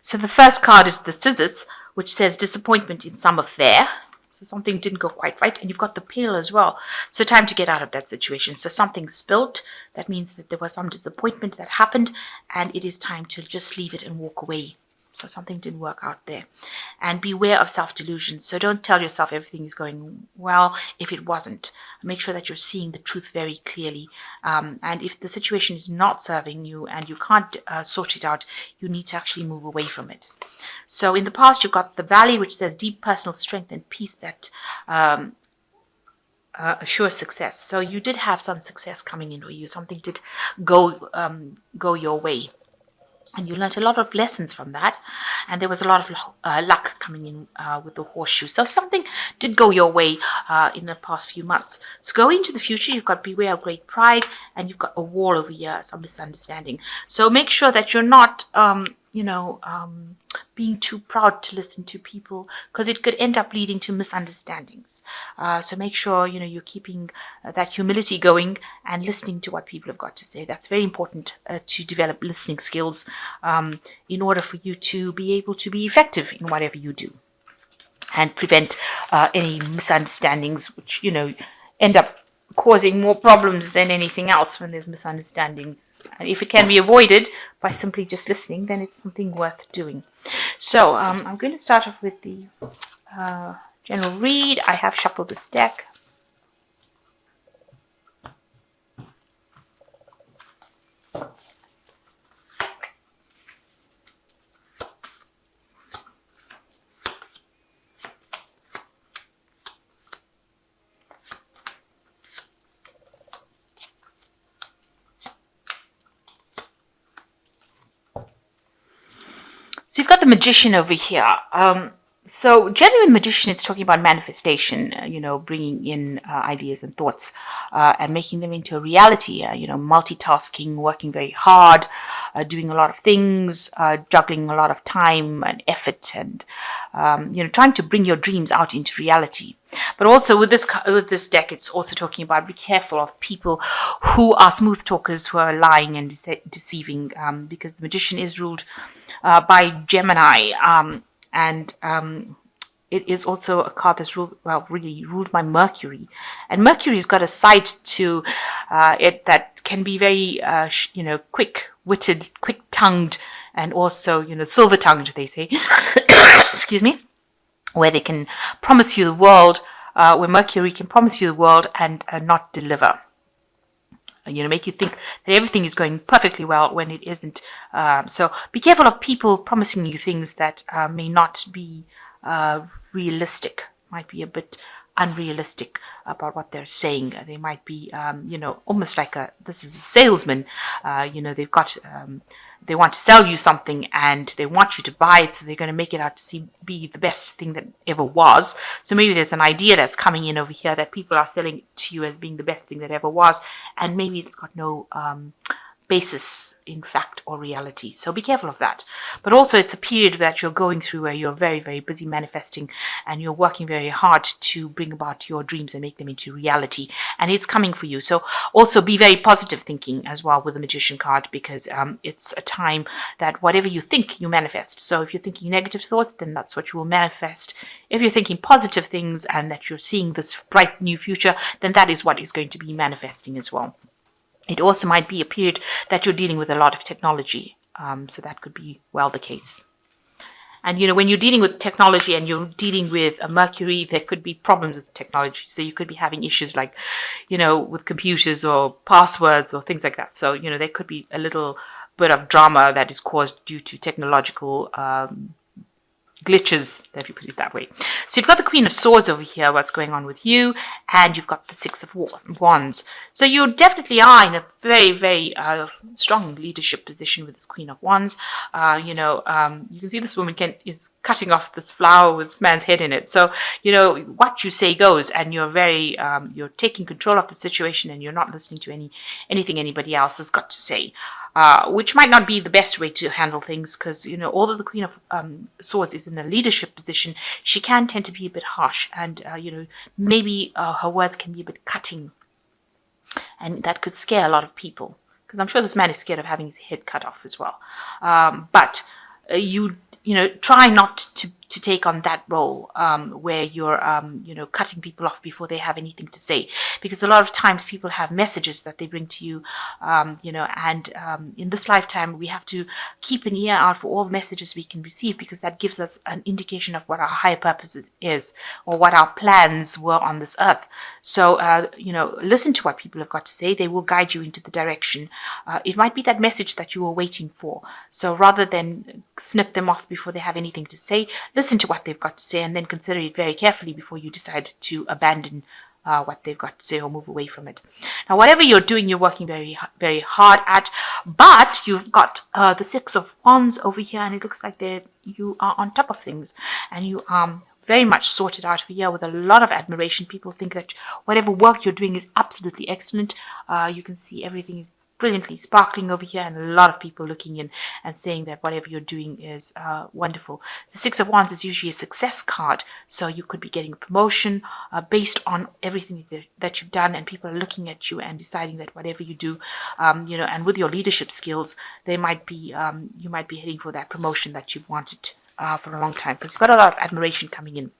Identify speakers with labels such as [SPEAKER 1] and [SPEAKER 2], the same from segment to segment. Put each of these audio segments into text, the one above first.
[SPEAKER 1] So the first card is the Scissors, which says disappointment in some affair. So something didn't go quite right. And you've got the Pail as well. So time to get out of that situation. So something spilled. That means that there was some disappointment that happened, and it is time to just leave it and walk away. So something didn't work out there. And beware of self-delusion. So don't tell yourself everything is going well if it wasn't. Make sure that you're seeing the truth very clearly. And if the situation is not serving you and you can't sort it out, you need to actually move away from it. So in the past, you've got the Valley, which says deep personal strength and peace that assures success. So you did have some success coming in, or you something did go your way. And you learned a lot of lessons from that. And there was a lot of luck coming in with the horseshoe. So something did go your way in the past few months. So going into the future, you've got beware of great pride. And you've got a wall over here, some misunderstanding. So make sure that you're not, being too proud to listen to people, because it could end up leading to misunderstandings. So make sure, you're keeping that humility going and listening to what people have got to say. That's very important to develop listening skills in order for you to be able to be effective in whatever you do and prevent any misunderstandings, which, end up causing more problems than anything else when there's misunderstandings. And if it can be avoided by simply just listening, then it's something worth doing. So I'm going to start off with the general read. I have shuffled this deck. So you've got the Magician over here. So generally the Magician, it's talking about manifestation, bringing in ideas and thoughts and making them into a reality, multitasking, working very hard, doing a lot of things, juggling a lot of time and effort and, trying to bring your dreams out into reality. But also with this deck, it's also talking about be careful of people who are smooth talkers, who are lying and deceiving, because the Magician is ruled by Gemini, and it is also a card that's really ruled by Mercury, and Mercury's got a side to it that can be very, quick-witted, quick-tongued, and also, silver-tongued, they say. Excuse me. Where they can promise you the world, where Mercury can promise you the world and not deliver. Make you think that everything is going perfectly well when it isn't. So be careful of people promising you things that may not be realistic, might be a bit unrealistic about what they're saying. They might be, almost like this is a salesman. They've got, they want to sell you something and they want you to buy it, so they're going to make it out to be the best thing that ever was. So maybe there's an idea that's coming in over here that people are selling to you as being the best thing that ever was, and maybe it's got no basis in fact or reality. So be careful of that. But also it's a period that you're going through where you're very, very busy manifesting and you're working very hard to bring about your dreams and make them into reality, and it's coming for you. So also be very positive thinking as well with the Magician card, because it's a time that whatever you think, you manifest. So if you're thinking negative thoughts, then that's what you will manifest. If you're thinking positive things and that you're seeing this bright new future, then that is what is going to be manifesting as well. It also might be a period that you're dealing with a lot of technology, so that could be well the case. And, when you're dealing with technology and you're dealing with a Mercury, there could be problems with technology. So you could be having issues like, with computers or passwords or things like that. So, there could be a little bit of drama that is caused due to technological glitches, if you put it that way. So you've got the Queen of Swords over here, what's going on with you, and you've got the Six of Wands. So you definitely are in a very, very strong leadership position with this Queen of Wands. You can see this woman is cutting off this flower with this man's head in it. So, what you say goes, and you're very, you're taking control of the situation, and you're not listening to anything anybody else has got to say. Which might not be the best way to handle things, because, although the Queen of Swords is in a leadership position, she can tend to be a bit harsh, and, maybe her words can be a bit cutting, and that could scare a lot of people, because I'm sure this man is scared of having his head cut off as well. But you try not to take on that role where you're, cutting people off before they have anything to say. Because a lot of times people have messages that they bring to you, and in this lifetime, we have to keep an ear out for all the messages we can receive, because that gives us an indication of what our higher purpose is, or what our plans were on this earth. So, listen to what people have got to say. They will guide you into the direction. It might be that message that you were waiting for. So rather than snip them off before they have anything to say, listen to what they've got to say, and then consider it very carefully before you decide to abandon what they've got to say or move away from it. Now, whatever you're doing, you're working very, very hard at, but you've got the Six of Wands over here, and it looks like you are on top of things, and you are very much sorted out here with a lot of admiration. People think that whatever work you're doing is absolutely excellent. You can see everything is brilliantly sparkling over here, and a lot of people looking in and saying that whatever you're doing is wonderful. The Six of Wands is usually a success card, so you could be getting a promotion based on everything that you've done, and people are looking at you and deciding that whatever you do, and with your leadership skills, you might be heading for that promotion that you've wanted for a long time, because you've got a lot of admiration coming in.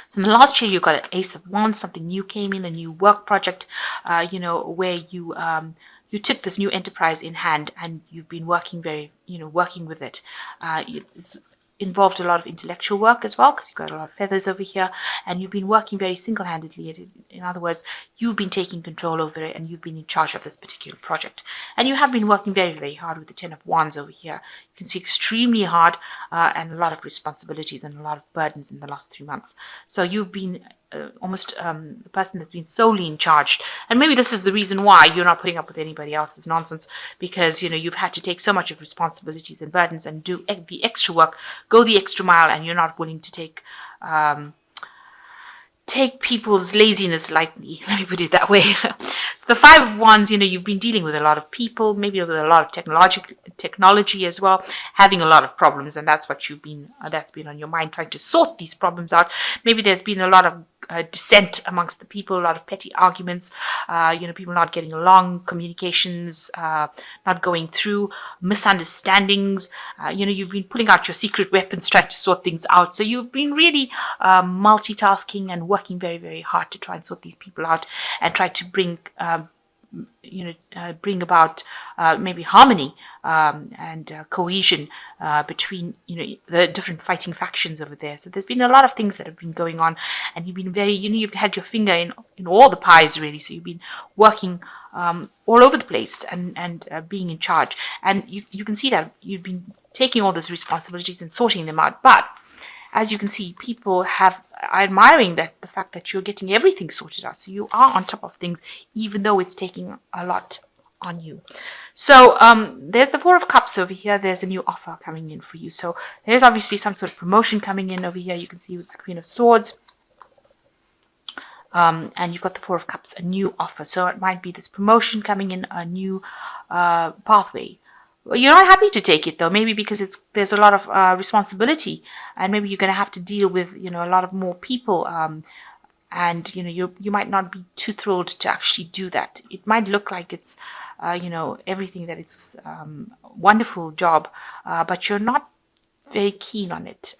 [SPEAKER 1] So in the last year, you got an Ace of Wands, something new came in, a new work project, where you took this new enterprise in hand, and you've been working working with it. It's involved a lot of intellectual work as well, because you've got a lot of feathers over here, and you've been working very single-handedly. In other words, you've been taking control over it, and you've been in charge of this particular project. And you have been working very, very hard with the Ten of Wands over here. You can see extremely hard and a lot of responsibilities and a lot of burdens in the last 3 months. So you've been almost the person that's been solely in charge. And maybe this is the reason why you're not putting up with anybody else's nonsense, because you've had to take so much of responsibilities and burdens and do the extra work, go the extra mile, and you're not willing to take people's laziness lightly. Let me put it that way. So the Five of Wands, you've been dealing with a lot of people, maybe with a lot of technology as well, having a lot of problems, and that's what that's been on your mind, trying to sort these problems out. Maybe there's been a lot of dissent amongst the people, a lot of petty arguments, people not getting along, communications not going through, misunderstandings. You've been pulling out your secret weapons, trying to sort things out. So you've been really multitasking and working very, very hard to try and sort these people out and try to bring about maybe harmony and cohesion between the different fighting factions over there. So there's been a lot of things that have been going on, and you've been very you've had your finger in all the pies really. So you've been working all over the place and being in charge, and you can see that you've been taking all those responsibilities and sorting them out. But as you can see, people are admiring the fact that you're getting everything sorted out. So you are on top of things, even though it's taking a lot on you. So there's the Four of Cups over here. There's a new offer coming in for you. So there's obviously some sort of promotion coming in over here. You can see with the Queen of Swords. And you've got the Four of Cups, a new offer. So it might be this promotion coming in, a new pathway. Well, you're not happy to take it though, maybe because there's a lot of responsibility, and maybe you're going to have to deal with a lot of more people, and you might not be too thrilled to actually do that. It might look like it's everything that it's wonderful job, but you're not very keen on it.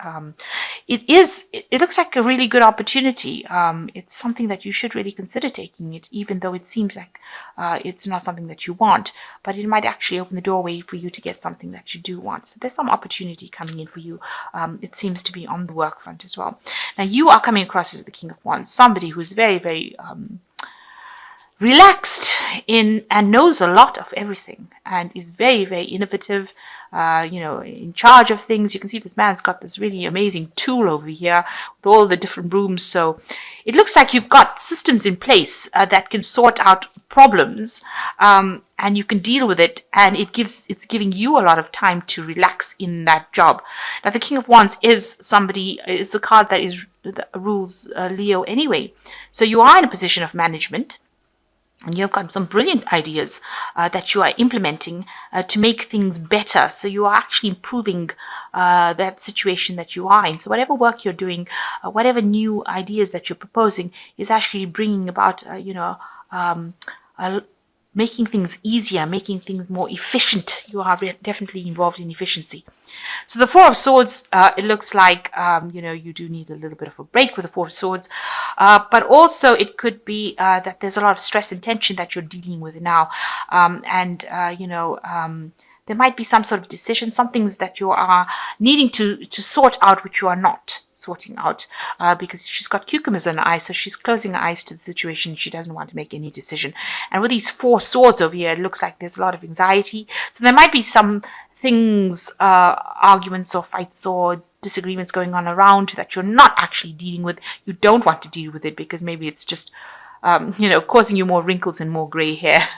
[SPEAKER 1] It looks like a really good opportunity. It's something that you should really consider taking it, even though it seems like it's not something that you want, but it might actually open the doorway for you to get something that you do want. So there's some opportunity coming in for you. It seems to be on the work front as well. Now you are coming across as the King of Wands, somebody who's very, very relaxed and knows a lot of everything, and is very, very innovative, in charge of things. You can see this man's got this really amazing tool over here with all the different rooms. So it looks like you've got systems in place that can sort out problems, and you can deal with it, and it's giving you a lot of time to relax in that job. Now the King of Wands is a card that rules Leo anyway. So you are in a position of management, and you've got some brilliant ideas that you are implementing to make things better. So you are actually improving that situation that you are in. So whatever work you're doing, whatever new ideas that you're proposing is actually bringing about, making things easier, making things more efficient. You are definitely involved in efficiency. So the Four of Swords, it looks like, you do need a little bit of a break with the Four of Swords. But also it could be that there's a lot of stress and tension that you're dealing with now. There might be some sort of decision, some things that you are needing to sort out, which you are not sorting out, because she's got cucumbers on her eyes, so she's closing her eyes to the situation. She doesn't want to make any decision. And with these Four Swords over here, it looks like there's a lot of anxiety. So there might be some things, arguments or fights or disagreements going on around that you're not actually dealing with. You don't want to deal with it because maybe it's just causing you more wrinkles and more gray hair,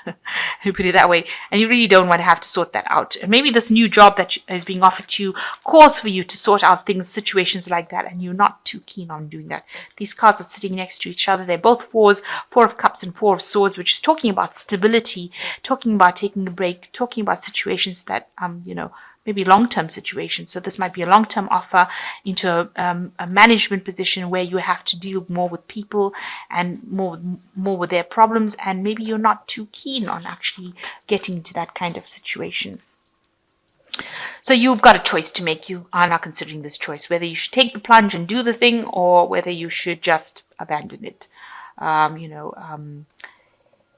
[SPEAKER 1] you put it that way, and you really don't want to have to sort that out. And maybe this new job that is being offered to you calls for you to sort out things, situations like that, and you're not too keen on doing that. These cards are sitting next to each other. They're both fours, Four of Cups and Four of Swords, which is talking about stability, talking about taking a break, talking about situations that, maybe long-term situations. So this might be a long-term offer into a management position where you have to deal more with people and more with their problems, and maybe you're not too keen on actually getting into that kind of situation. So you've got a choice to make. You are now considering this choice, whether you should take the plunge and do the thing or whether you should just abandon it.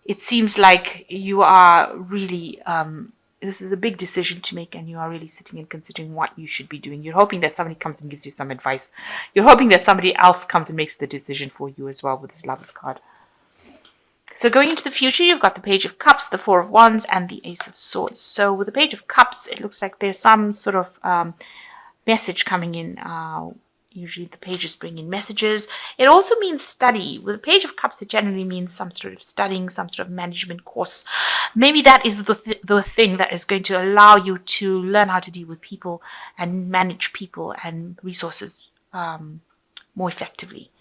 [SPEAKER 1] It seems like you are really this is a big decision to make, and you are really sitting and considering what you should be doing. You're hoping that somebody comes and gives you some advice. You're hoping that somebody else comes and makes the decision for you as well with this Lovers card. So going into the future, you've got the Page of Cups, the Four of Wands, and the Ace of Swords. So with the Page of Cups, it looks like there's some sort of message coming in. Usually the pages bring in messages. It also means study. With the Page of Cups, it generally means some sort of studying, some sort of management course. Maybe that is the thing that is going to allow you to learn how to deal with people and manage people and resources more effectively.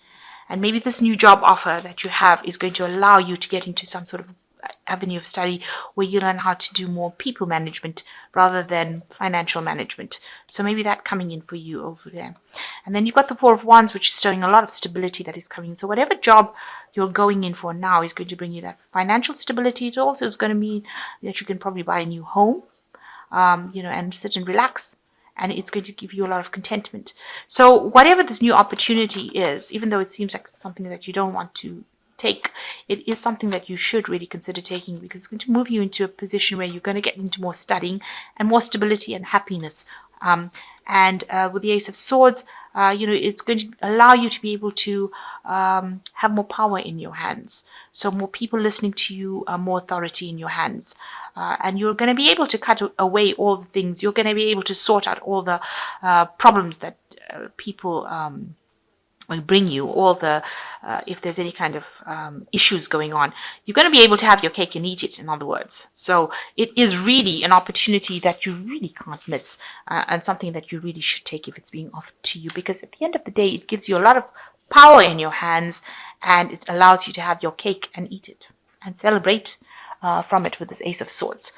[SPEAKER 1] And maybe this new job offer that you have is going to allow you to get into some sort of avenue of study where you learn how to do more people management rather than financial management. So maybe that coming in for you over there. And then you've got the Four of Wands, which is showing a lot of stability that is coming. So whatever job you're going in for now is going to bring you that financial stability. It also is going to mean that you can probably buy a new home, and sit and relax. And it's going to give you a lot of contentment. So whatever this new opportunity is, even though it seems like something that you don't want to take, it is something that you should really consider taking, because it's going to move you into a position where you're going to get into more studying and more stability and happiness. With the Ace of Swords, it's going to allow you to be able to have more power in your hands. So more people listening to you, more authority in your hands. And you're going to be able to cut away all the things. You're going to be able to sort out all the problems that people will bring you, all the, if there's any kind of issues going on. You're going to be able to have your cake and eat it, in other words. So it is really an opportunity that you really can't miss, and something that you really should take if it's being offered to you, because at the end of the day, it gives you a lot of power in your hands, and it allows you to have your cake and eat it and celebrate from it with this Ace of Swords.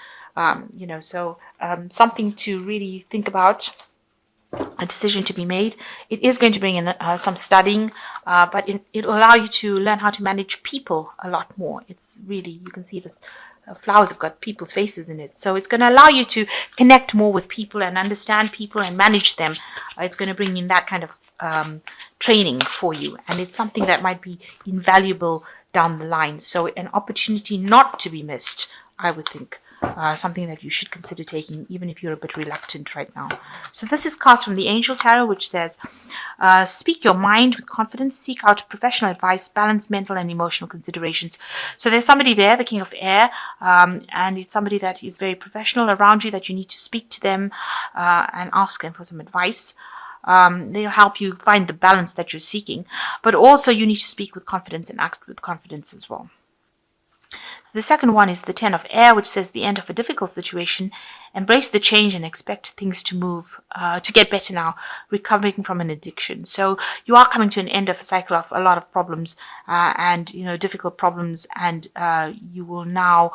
[SPEAKER 1] Something to really think about, a decision to be made. It is going to bring in some studying, but it'll allow you to learn how to manage people a lot more. It's really, you can see this, flowers have got people's faces in it. So it's going to allow you to connect more with people and understand people and manage them. It's going to bring in that kind of training for you. And it's something that might be invaluable down the line. So an opportunity not to be missed, I would think. Something that you should consider taking, even if you're a bit reluctant right now. So this is cards from the Angel Tarot, which says, speak your mind with confidence, seek out professional advice, balance mental and emotional considerations. So there's somebody there, the King of Air, and it's somebody that is very professional around you, that you need to speak to them and ask them for some advice. They'll help you find the balance that you're seeking, but also you need to speak with confidence and act with confidence as well. The second one is the Ten of Air, which says the end of a difficult situation. Embrace the change and expect things to move, to get better now, recovering from an addiction. So you are coming to an end of a cycle of a lot of problems and difficult problems, and you will now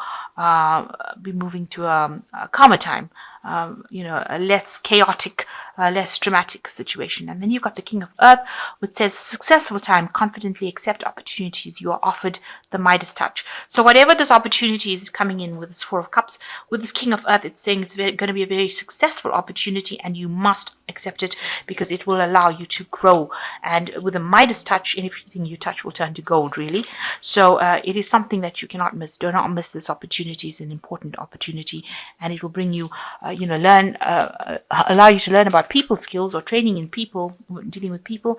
[SPEAKER 1] be moving to a calmer time, a less chaotic less dramatic situation. And then you've got the King of Earth, which says successful time, confidently accept opportunities you are offered, the Midas touch. So whatever this opportunity is coming in with this Four of Cups, with this King of Earth, it's saying it's going to be a very successful opportunity and you must accept it because it will allow you to grow. And with a Midas touch, anything you touch will turn to gold, really. So it is something that you cannot miss. Do not miss this opportunity. It's an important opportunity, and it will bring you, allow you to learn about people skills or training in people, dealing with people,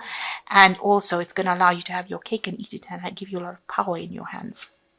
[SPEAKER 1] and also it's going to allow you to have your cake and eat it and give you a lot of power in your hands.